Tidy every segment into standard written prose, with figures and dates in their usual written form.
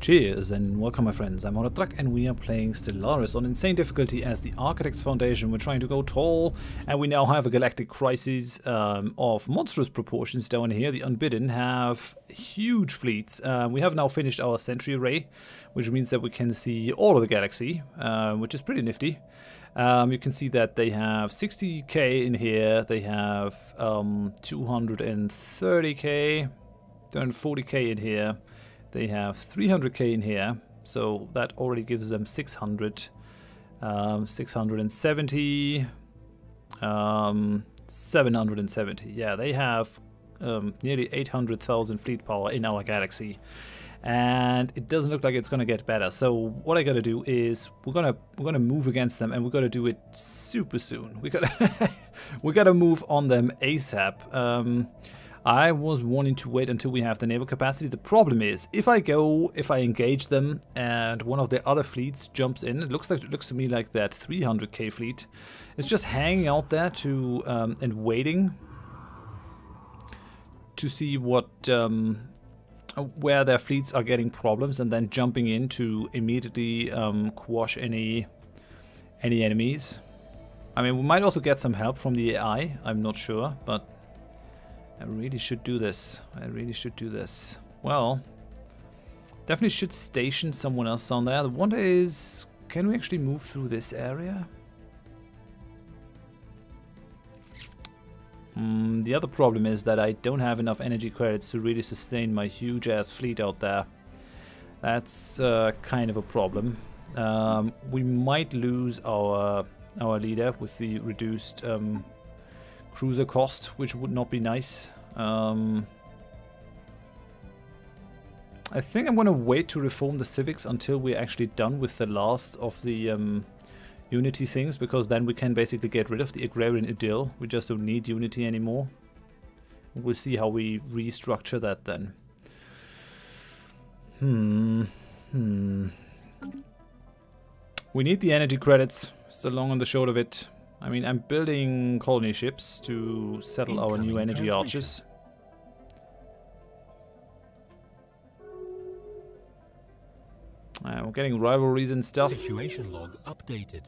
Cheers and welcome my friends, I'm Drak and we are playing Stellaris on insane difficulty as the Architect's Foundation. We're trying to go tall and we now have a galactic crisis of monstrous proportions down here. The Unbidden have huge fleets. We have now finished our Sentry Array, which means that we can see all of the galaxy, which is pretty nifty. You can see that they have 60k in here, they have 230k, 240k in here. They have 300k in here, so that already gives them 600, 670, 770. Yeah, they have nearly 800,000 fleet power in our galaxy, and it doesn't look like it's gonna get better. So what I gotta do is we're gonna move against them, and we're gonna do it super soon. We gotta move on them ASAP. I was wanting to wait until we have the naval capacity. The problem is, if I engage them and one of the other fleets jumps in, it looks to me like that 300k fleet is just hanging out there to and waiting to see what where their fleets are getting problems, and then jumping in to immediately quash any enemies. I mean, we might also get some help from the AI. I'm not sure, but I really should do this. I really should do this. Well, definitely should station someone else down there. The wonder is, can we actually move through this area? The other problem is that I don't have enough energy credits to really sustain my huge ass fleet out there. That's kind of a problem. We might lose our leader with the reduced cruiser cost, which would not be nice. I think I'm gonna wait to reform the civics until we're actually done with the last of the unity things, because then we can basically get rid of the agrarian idyll. We just don't need unity anymore. We'll see how we restructure that then. We need the energy credits. It's the long and the short of it. I mean, I'm building colony ships to settle our new energy arches. We're getting rivalries and stuff. Situation log updated.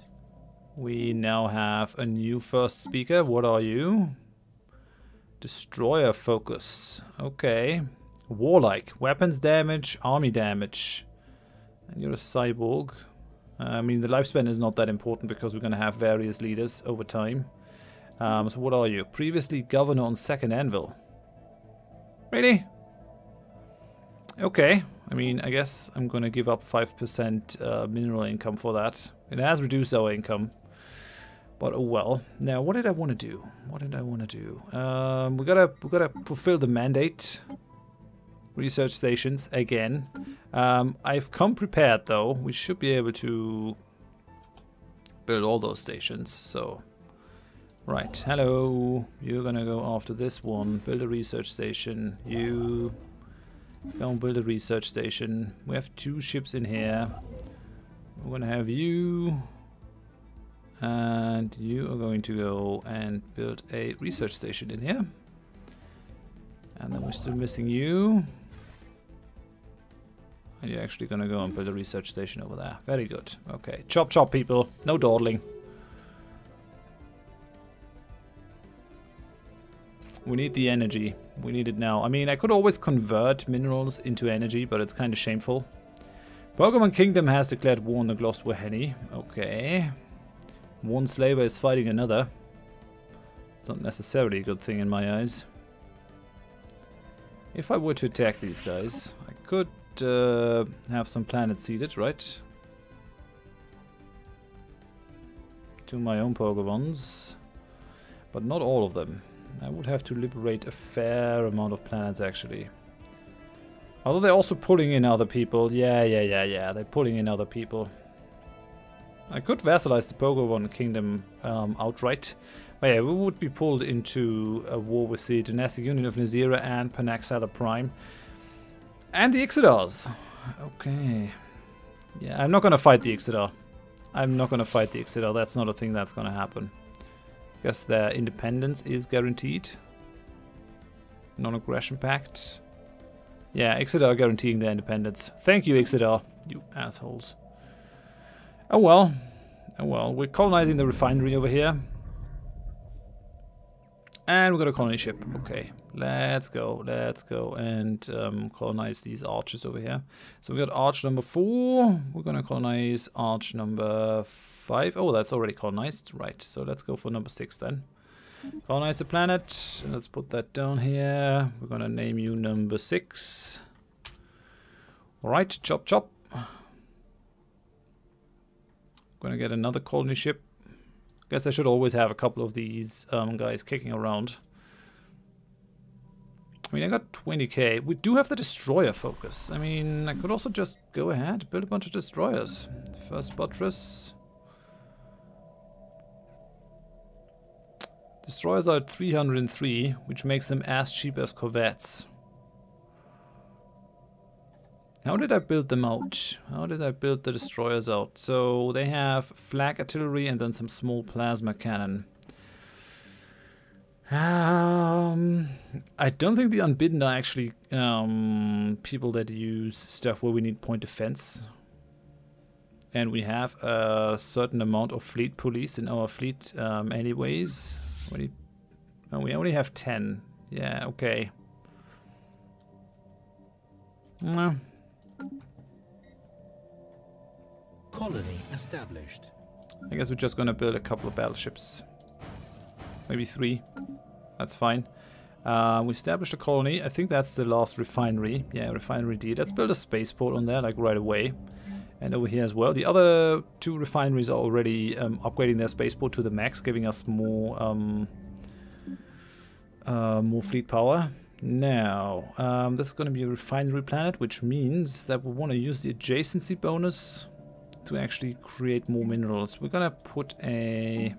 We now have a new first speaker. What are you? Destroyer focus. Okay. Warlike. Weapons damage, army damage. And you're a cyborg. I mean, the lifespan is not that important because we're going to have various leaders over time. So what are you? Previously governor on Second Anvil. Really? Okay. I mean, I guess I'm going to give up 5% mineral income for that. It has reduced our income. But oh well. Now, what did I want to do? What did I want to do? We gotta fulfill the mandate. Research stations again. I've come prepared though. We should be able to build all those stations. So, right. Hello. You're gonna go after this one. Build a research station. You go and build a research station. We have 2 ships in here. We're gonna have you, and you are going to go and build a research station in here. And then we're still missing you. And you're actually going to go and build a research station over there. Very good. Okay. Chop chop, people. No dawdling. We need the energy. We need it now. I mean, I could always convert minerals into energy, but it's kind of shameful. Pokemon Kingdom has declared war on the Glostwaheni. Okay. One slaver is fighting another. It's not necessarily a good thing in my eyes. If I were to attack these guys, I could have some planets seeded, right? To my own Pokemons. But not all of them. I would have to liberate a fair amount of planets, actually. Although they're also pulling in other people. Yeah. They're pulling in other people. I could vassalize the Pokemon Kingdom outright. But yeah, we would be pulled into a war with the Dynastic Union of Nazira and Panaxala Prime. And the Ixodars. Okay. Yeah, I'm not going to fight the Ixodar. I'm not going to fight the Ixodar. That's not a thing that's going to happen. I guess their independence is guaranteed. Non-aggression pact. Yeah, Exeter are guaranteeing their independence. Thank you, Exeter, you assholes. Oh well. Oh well. We're colonizing the refinery over here. And we're gonna colonize ship. Okay, let's go and colonize these arches over here. So we got arch number 4. We're gonna colonize arch number 5. Oh, that's already colonized. Right, so let's go for number 6 then. Colonize the planet. Let's put that down here. We're gonna name you number 6. Alright, chop chop. Gonna get another colony ship. Guess I should always have a couple of these guys kicking around. I mean, I got 20k. We do have the destroyer focus. I mean, I could also just go ahead, build a bunch of destroyers. First buttress. Destroyers are at 303, which makes them as cheap as corvettes. How did I build them out? How did I build the destroyers out? So they have flak artillery and then some small plasma cannon. I don't think the Unbidden are actually people that use stuff where we need point defense. And we have a certain amount of fleet police in our fleet anyways. Oh, we only have 10. Yeah, okay. No. Colony established. I guess we're just gonna build a couple of battleships. Maybe 3. That's fine. We established a colony. I think that's the last refinery. Yeah, refinery D. Let's build a spaceport on there, like right away. And over here as well. The other 2 refineries are already upgrading their spaceport to the max, giving us more fleet power. Now, this is going to be a refinery planet, which means that we want to use the adjacency bonus to actually create more minerals. We're going to put a...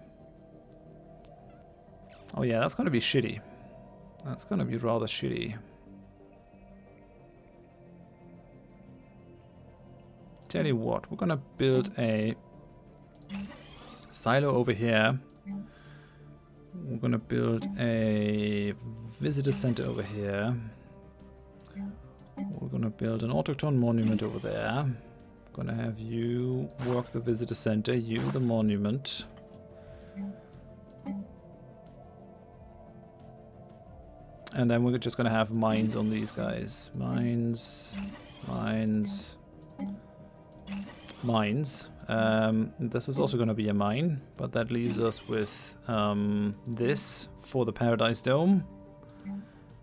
Oh yeah, that's going to be shitty. That's going to be rather shitty. Tell you what, we're going to build a silo over here. We're going to build a visitor center over here. We're going to build an autochthon monument over there. Going to have you work the visitor center, you the monument. And then we're just going to have mines on these guys. Mines, mines, mines. This is also going to be a mine, but that leaves us with this for the Paradise Dome.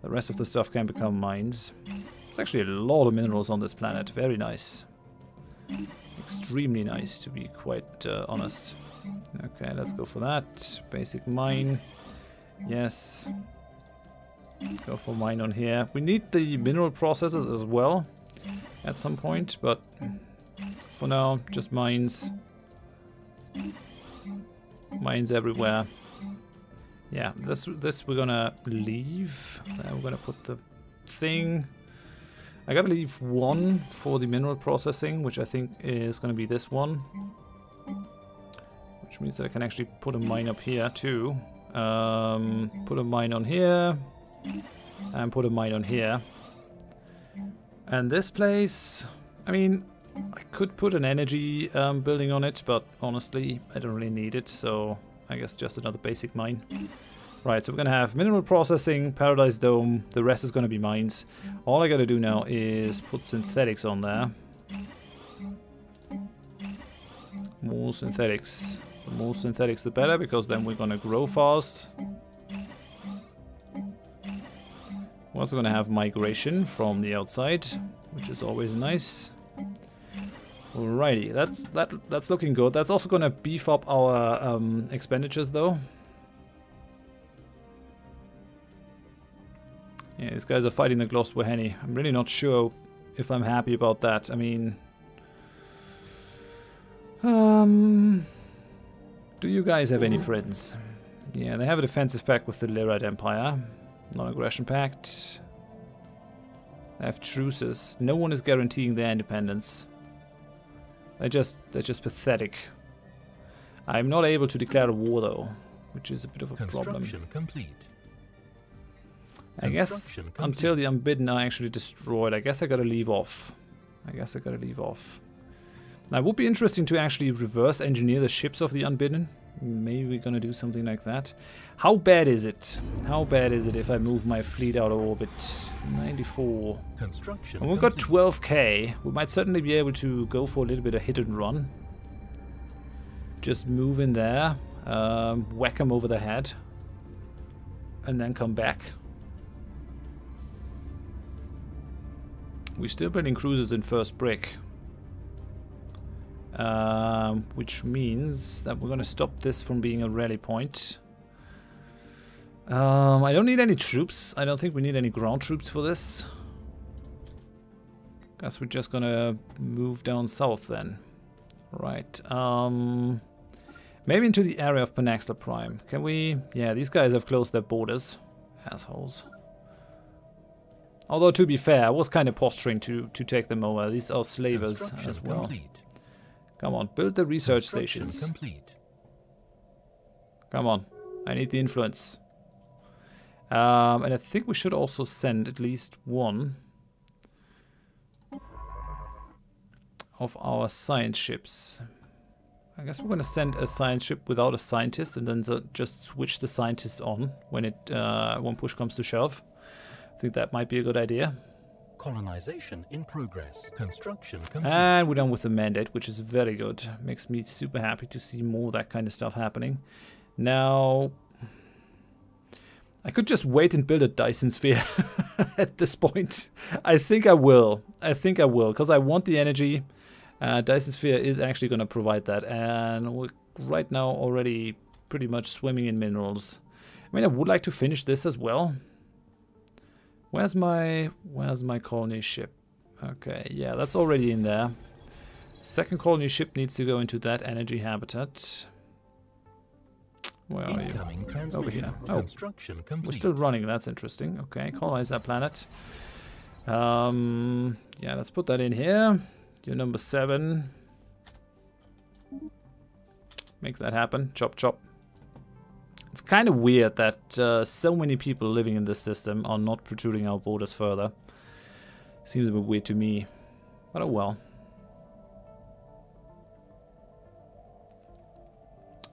The rest of the stuff can become mines. There's actually a lot of minerals on this planet. Very nice. Extremely nice, to be quite honest. Okay, let's go for that. Basic mine. Yes. Go for mine on here. We need the mineral processors as well at some point, but for now, just mines. Mines everywhere. Yeah, this we're gonna leave. We're gonna put the thing. I gotta leave 1 for the mineral processing, which I think is gonna be this one. Which means that I can actually put a mine up here too. Put a mine on here. And put a mine on here. And this place, I mean, I could put an energy building on it, but honestly, I don't really need it, so I guess just another basic mine. Right, so we're gonna have mineral processing, Paradise Dome, the rest is gonna be mines. All I gotta do now is put synthetics on there. More synthetics. The more synthetics the better, because then we're gonna grow fast. We're also gonna have migration from the outside, which is always nice. Alrighty, that's looking good. That's also gonna beef up our expenditures though. Yeah, these guys are fighting the Glosswerhenny. I'm really not sure if I'm happy about that. I mean, do you guys have any friends? Yeah, they have a defensive pact with the Lyrite Empire. Non-aggression pact. They have truces. No one is guaranteeing their independence. They're just pathetic. I'm not able to declare a war though, which is a bit of a problem. Construction complete. I guess until the Unbidden are actually destroyed, I guess I gotta leave off. Now, it would be interesting to actually reverse engineer the ships of the Unbidden. Maybe we're gonna do something like that. How bad is it? How bad is it if I move my fleet out of orbit? 94. Construction. And we've got 12k. We might certainly be able to go for a little bit of hit and run. Just move in there, whack them over the head, and then come back. We're still building cruisers in first brick. Which means that we're going to stop this from being a rally point. I don't need any troops. I don't think we need any ground troops for this. Guess we're just going to move down south then. Right. Maybe into the area of Panaxla Prime. Can we? Yeah, these guys have closed their borders. Assholes. Although, to be fair, I was kind of posturing to take them over. These are slavers as well. Complete. Come on, build the research stations. Complete. Come on, I need the influence. And I think we should also send at least one of our science ships. I guess we're going to send a science ship without a scientist and then just switch the scientist on when when push comes to shove. I think that might be a good idea. Colonization in progress. Construction complete. And we're done with the mandate, which is very good. Makes me super happy to see more of that kind of stuff happening. Now, I could just wait and build a Dyson Sphere at this point. I think I will. Because I want the energy. Dyson Sphere is actually going to provide that. And we're right now already pretty much swimming in minerals. I mean, I would like to finish this as well. Where's my colony ship? Okay, yeah, that's already in there. Second colony ship needs to go into that energy habitat. Where are you? Over here. Oh, we're still running. That's interesting. Okay, colonize that planet. Yeah, let's put that in here. You're number 7. Make that happen. Chop, chop. It's kind of weird that so many people living in this system are not protruding our borders further. Seems a bit weird to me, but oh well.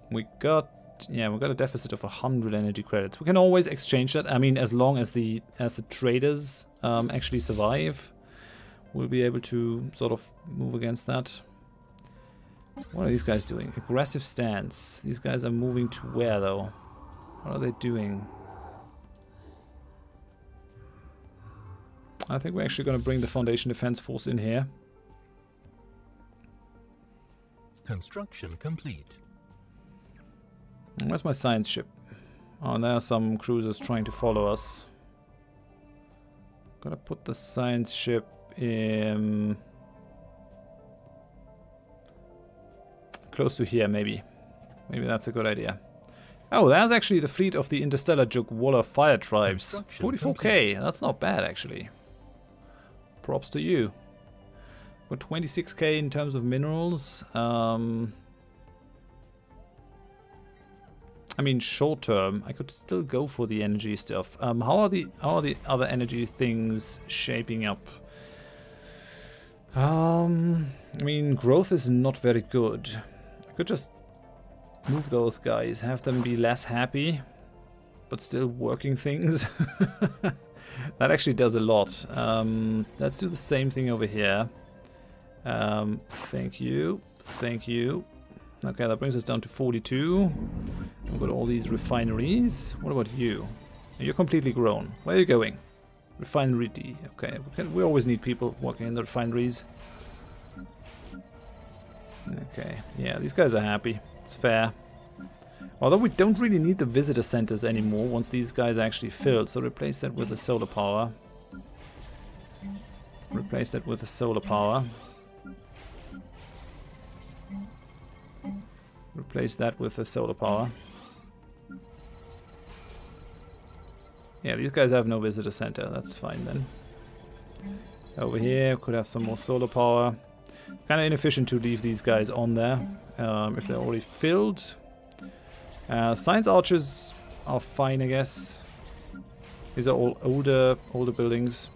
We got a deficit of 100 energy credits. We can always exchange that. I mean, as long as the traders actually survive, we'll be able to sort of move against that. What are these guys doing? Aggressive stance. These guys are moving to where though? What are they doing? I think we're actually going to bring the Foundation Defense Force in here. Construction complete. And where's my science ship? Oh, and there are some cruisers trying to follow us. Gotta put the science ship in close to here, maybe. Maybe that's a good idea. Oh, there's actually the fleet of the Interstellar Jugwalla Fire Tribes. 44k, that's not bad actually. Props to you. Got 26k in terms of minerals. I mean, short term, I could still go for the energy stuff. How are the other energy things shaping up? I mean, growth is not very good. I could just move those guys, have them be less happy, but still working things. That actually does a lot. Let's do the same thing over here. Thank you. Thank you. Okay, that brings us down to 42. We've got all these refineries. What about you? You're completely grown. Where are you going? Refinery D. Okay, we always need people working in the refineries. Okay, yeah, these guys are happy. It's fair. Although we don't really need the visitor centers anymore once these guys are actually filled, so replace that with the solar power. Replace that with the solar power. Replace that with the solar power. Yeah, these guys have no visitor center. That's fine then. Over here, could have some more solar power. Kind of inefficient to leave these guys on there if they're already filled. Science archers are fine, I guess. These are all older buildings.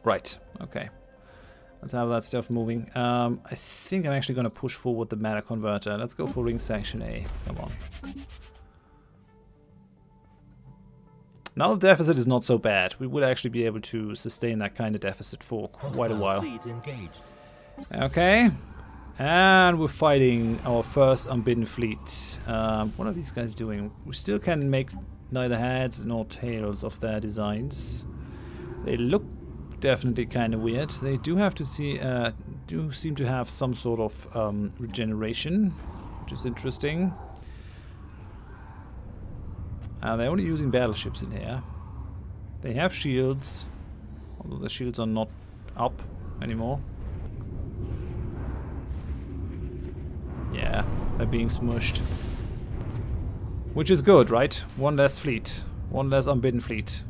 Right, okay. Let's have that stuff moving. I think I'm actually going to push forward the matter converter. Let's go for ring section A. Come on. Now the deficit is not so bad. We would actually be able to sustain that kind of deficit for quite a while. Okay. And we're fighting our first unbidden fleet. What are these guys doing? We still can make neither heads nor tails of their designs. They look definitely kind of weird. They do have to see, do seem to have some sort of regeneration, which is interesting. They're only using battleships in here. They have shields, although the shields are not up anymore. Yeah, they're being smushed. Which is good, right? One less fleet. One less unbidden fleet.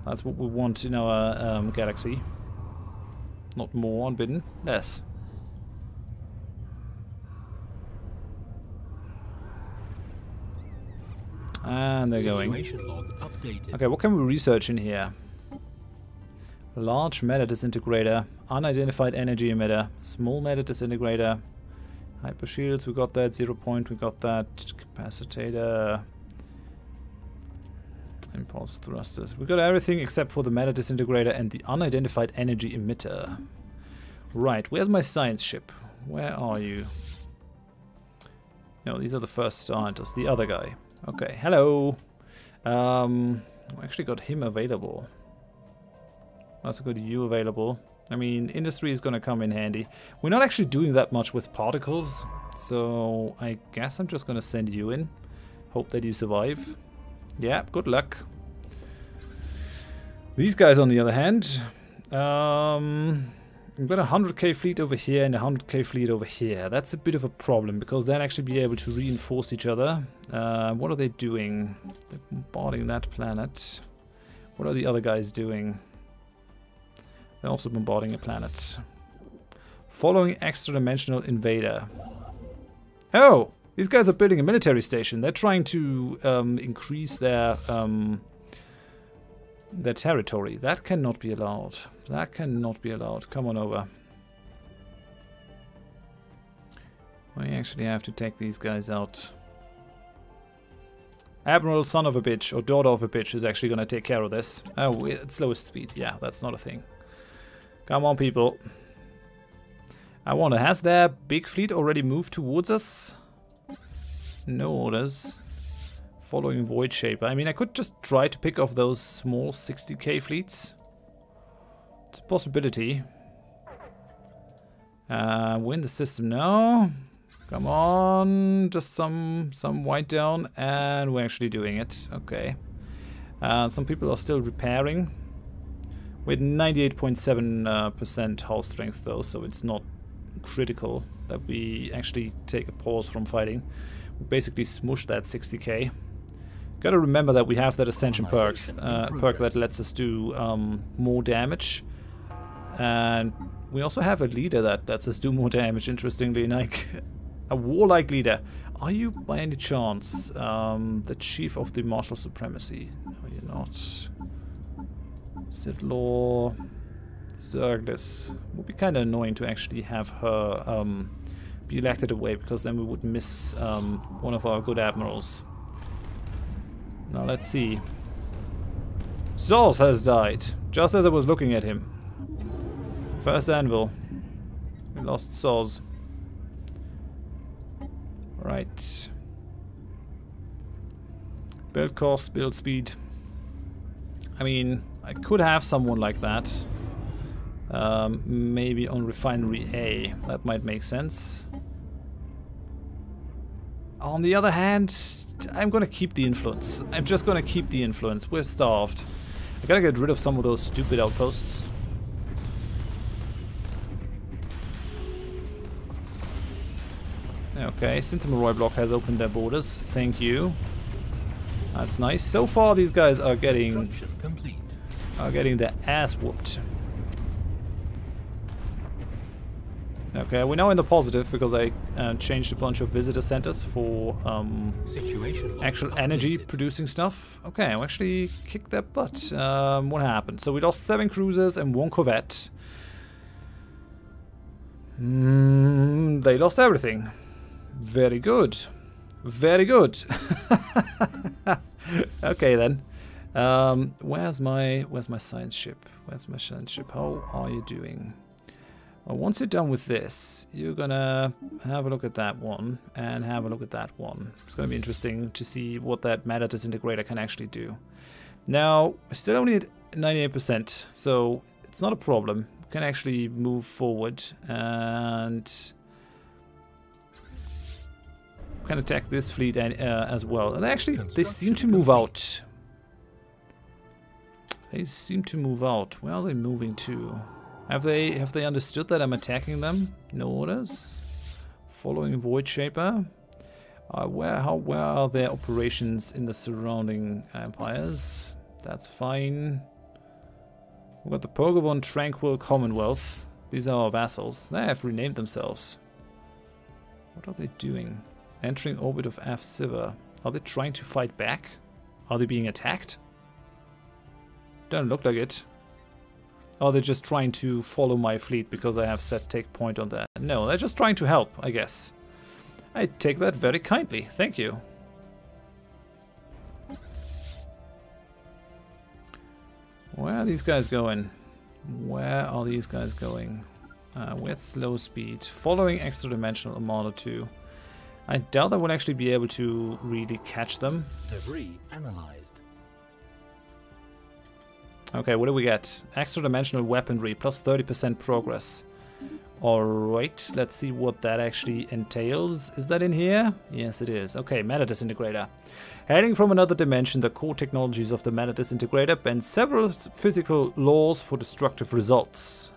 That's what we want in our galaxy. Not more unbidden, less. And they're going. Okay, what can we research in here? Large matter disintegrator, unidentified energy emitter, small matter disintegrator, hyper shields, we got that, 0 point, we got that, capacitator, impulse thrusters. We got everything except for the matter disintegrator and the unidentified energy emitter. Right, where's my science ship? Where are you? No, these are the first starters, the other guy. Okay, hello. I actually got him available. Also got you available. I mean, industry is gonna come in handy. We're not actually doing that much with particles, so I guess I'm just gonna send you in. Hope that you survive. Yeah, good luck. These guys, on the other hand, I've got a 100k fleet over here and a 100k fleet over here. That's a bit of a problem because they'll actually be able to reinforce each other. What are they doing? They're bombarding that planet. What are the other guys doing? They're also bombarding a planet. Following extra-dimensional invader. Oh! These guys are building a military station. They're trying to increase their territory. That cannot be allowed. That cannot be allowed. Come on over. We actually have to take these guys out. Admiral son of a bitch or daughter of a bitch is actually going to take care of this. Oh, it's slowest speed. Yeah, that's not a thing. Come on, people. I wonder, has their big fleet already moved towards us? No orders. Following Void Shaper. I mean, I could just try to pick off those small 60k fleets. It's a possibility. Win the system now. Come on. Just some white down. And we're actually doing it. Okay. Some people are still repairing. With 98.7% hull strength though, so it's not critical that we actually take a pause from fighting. We basically smush that 60k. Gotta remember that we have that Ascension perk that lets us do more damage. And we also have a leader that lets us do more damage, interestingly, like a warlike leader. Are you by any chance the chief of the martial supremacy? No, you're not. Sith Law, Zerglis. Would be kind of annoying to actually have her be elected away, because then we would miss one of our good admirals. Now let's see. Zos has died, just as I was looking at him. First anvil. We lost Zos. Right. Build cost, build speed. I mean, I could have someone like that. Maybe on Refinery A. That might make sense. On the other hand, I'm gonna keep the influence. I'm just gonna keep the influence. We're starved. I gotta get rid of some of those stupid outposts. Okay, Sintimaroy block has opened their borders. Thank you. That's nice. So far, these guys are getting their ass whooped. Okay, we're now in the positive because I changed a bunch of visitor centers for actual energy producing stuff. Okay, we actually kicked their butt. What happened? So we lost 7 cruisers and 1 corvette. They lost everything. Very good. Very good. Okay then. Where's my science ship? Where's my science ship? How are you doing? Well, once you're done with this, you're gonna have a look at that one and have a look at that one. It's gonna be interesting to see what that matter disintegrator can actually do. Now, we're still only at 98%, so it's not a problem. We can actually move forward and can attack this fleet as well. And actually, they seem to move out. They seem to move out. Where are they moving to? Have they understood that I'm attacking them? No orders. Following Void Shaper. Where are their operations in the surrounding empires? That's fine. We've got the Pokemon Tranquil Commonwealth. These are our vassals. They have renamed themselves. What are they doing? Entering orbit of F-Siver. Are they trying to fight back? Are they being attacked? Doesn't look like it. Or they're just trying to follow my fleet because I have set take point on that. No, they're just trying to help, I guess. I take that very kindly. Thank you. Where are these guys going? Where are these guys going? We're at slow speed. Following extra-dimensional Immortal 2. I doubt I will actually be able to really catch them. Debris analyzed. Okay, what do we get? Extra-dimensional weaponry, plus 30% progress. Alright, let's see what that actually entails. Is that in here? Yes, it is. Okay, matter disintegrator. Heading from another dimension, the core technologies of the matter disintegrator bend several physical laws for destructive results.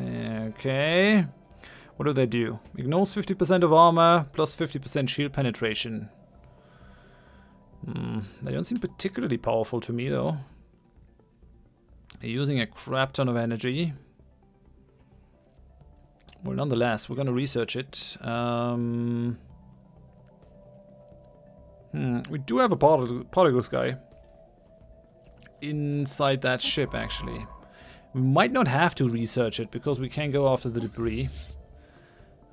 Okay. What do they do? Ignores 50% of armor, plus 50% shield penetration. They don't seem particularly powerful to me, though. They're using a crap ton of energy. Well, nonetheless, we're going to research it. We do have a particle sky inside that ship, actually. We might not have to research it because we can go after the debris.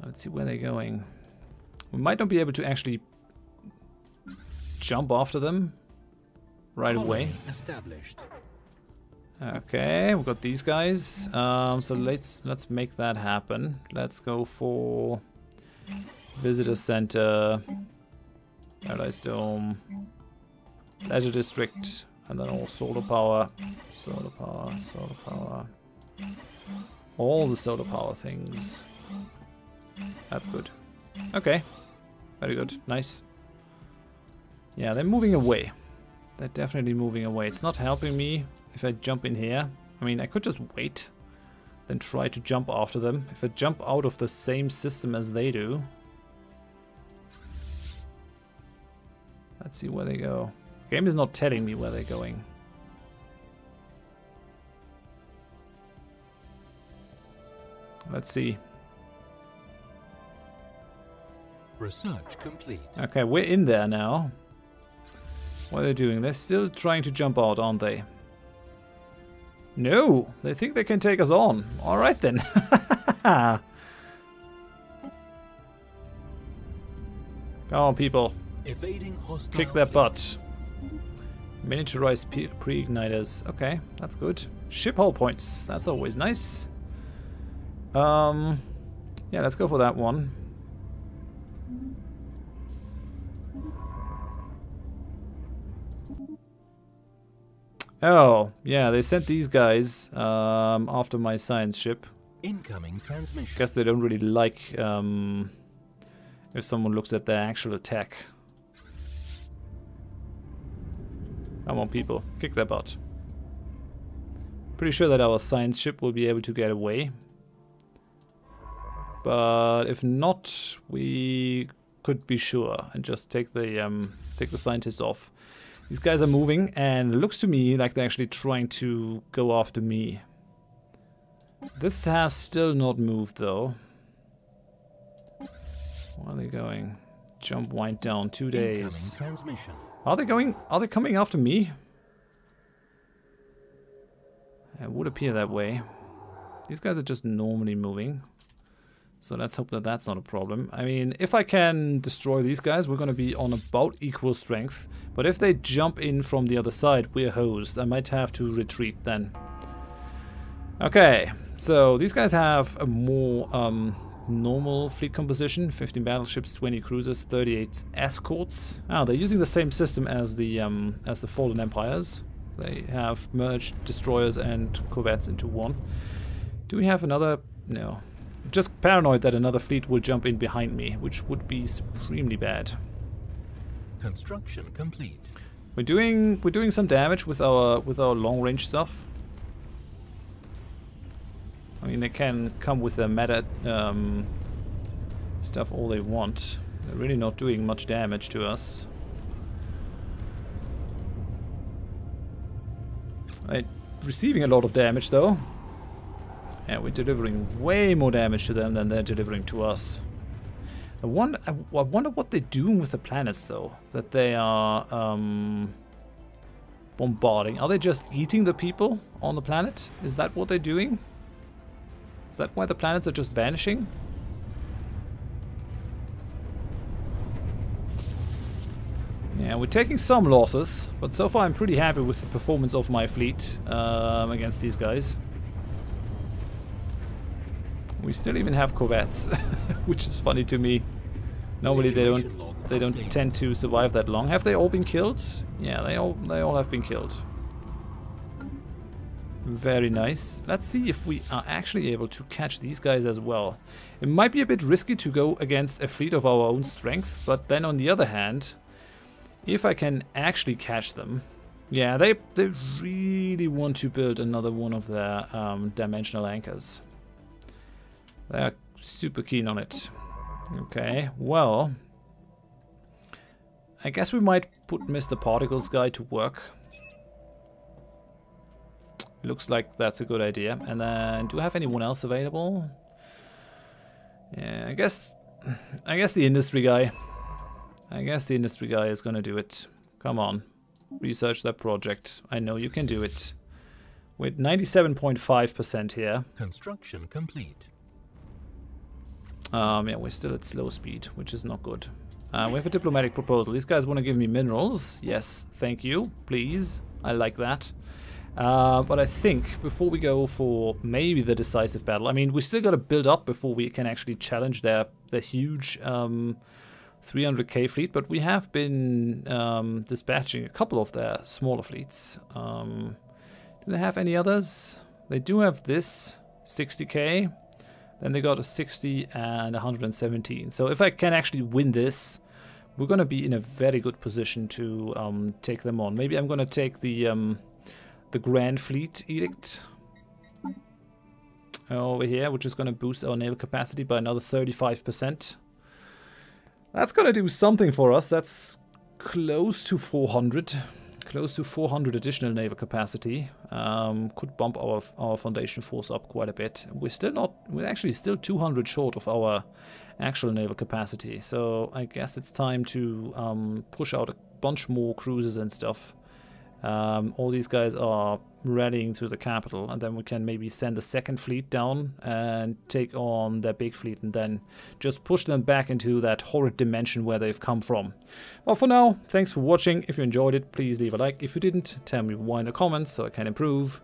Let's see where they're going. We might not be able to actually jump after them right away. Established. Okay, we've got these guys. So let's make that happen. Let's go for Visitor Center, Paradise Dome, Leisure District, and then all solar power, solar power, solar power. All the solar power things. That's good. Okay, very good, nice. Yeah, they're moving away. They're definitely moving away. It's not helping me if I jump in here. I mean, I could just wait, then try to jump after them. If I jump out of the same system as they do. Let's see where they go. The game is not telling me where they're going. Let's see. Research complete. Okay, we're in there now. What are they doing? They're still trying to jump out, aren't they? No! They think they can take us on. Alright then. Come on, people. Evading hostile Kick their butt. Miniaturized pre-igniters. Okay, that's good. Ship hull points. That's always nice. Yeah, let's go for that one. Oh, yeah, they sent these guys after my science ship. Incoming transmission. Guess they don't really like if someone looks at their actual attack. Come on, people, kick their butt. Pretty sure that our science ship will be able to get away. But if not, we could be sure and just take the scientist off. These guys are moving, and it looks to me like they're actually trying to go after me. This has still not moved, though. they going? Jump wind down 2 days. Transmission. Are they coming after me? It would appear that way. These guys are just normally moving. So let's hope that that's not a problem. I mean, if I can destroy these guys, we're going to be on about equal strength. But if they jump in from the other side, we're hosed. I might have to retreat then. Okay, so these guys have a more normal fleet composition. 15 battleships, 20 cruisers, 38 escorts. Oh, they're using the same system as the Fallen Empires. They have merged destroyers and corvettes into one. Do we have another? No. Just paranoid that another fleet will jump in behind me, which would be supremely bad. Construction complete. We're doing some damage with our long range stuff. I mean, they can come with their meta stuff all they want. They're really not doing much damage to us. Receiving a lot of damage though. Yeah, we're delivering way more damage to them than they're delivering to us. I wonder what they're doing with the planets though, that they are bombarding. Are they just eating the people on the planet? Is that what they're doing? Is that why the planets are just vanishing? Yeah, we're taking some losses, but so far I'm pretty happy with the performance of my fleet against these guys. We still even have corvettes, which is funny to me. Normally they don't tend to survive that long. Have they all been killed? Yeah, they all have been killed. Very nice. Let's see if we are actually able to catch these guys as well. It might be a bit risky to go against a fleet of our own strength, but then on the other hand, if I can actually catch them, yeah, they really want to build another one of their dimensional anchors. They're super keen on it. Okay, well, I guess we might put Mr. Particles guy to work. Looks like that's a good idea. And then, do I have anyone else available? Yeah, I guess the industry guy. I guess the industry guy is gonna do it. Come on, research that project. I know you can do it. We're at 97.5% here. Construction complete. Yeah, we're still at slow speed, which is not good. We have a diplomatic proposal. These guys want to give me minerals. Yes, thank you, please. I like that. But I think before we go for maybe the decisive battle, I mean, we still got to build up before we can actually challenge their huge 300k fleet. But we have been dispatching a couple of their smaller fleets. Do they have any others? They do have this 60k. Then they got a 60 and 117. So if I can actually win this, we're going to be in a very good position to take them on. Maybe I'm going to take the Grand Fleet Edict over here, which is going to boost our naval capacity by another 35%. That's going to do something for us. That's close to 400. Close to 400 additional naval capacity. Could bump our foundation force up quite a bit. We're actually still 200 short of our actual naval capacity. So I guess it's time to push out a bunch more cruisers and stuff. All these guys are rallying to the capital, and then we can maybe send a second fleet down and take on their big fleet, and then just push them back into that horrid dimension where they've come from. Well, for now, thanks for watching. If you enjoyed it, please leave a like. If you didn't, tell me why in the comments so I can improve.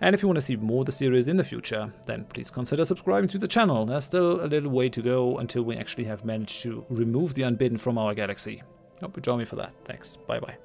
And if you want to see more of the series in the future, then please consider subscribing to the channel. There's still a little way to go until we actually have managed to remove the Unbidden from our galaxy. Hope you join me for that. Thanks. Bye bye.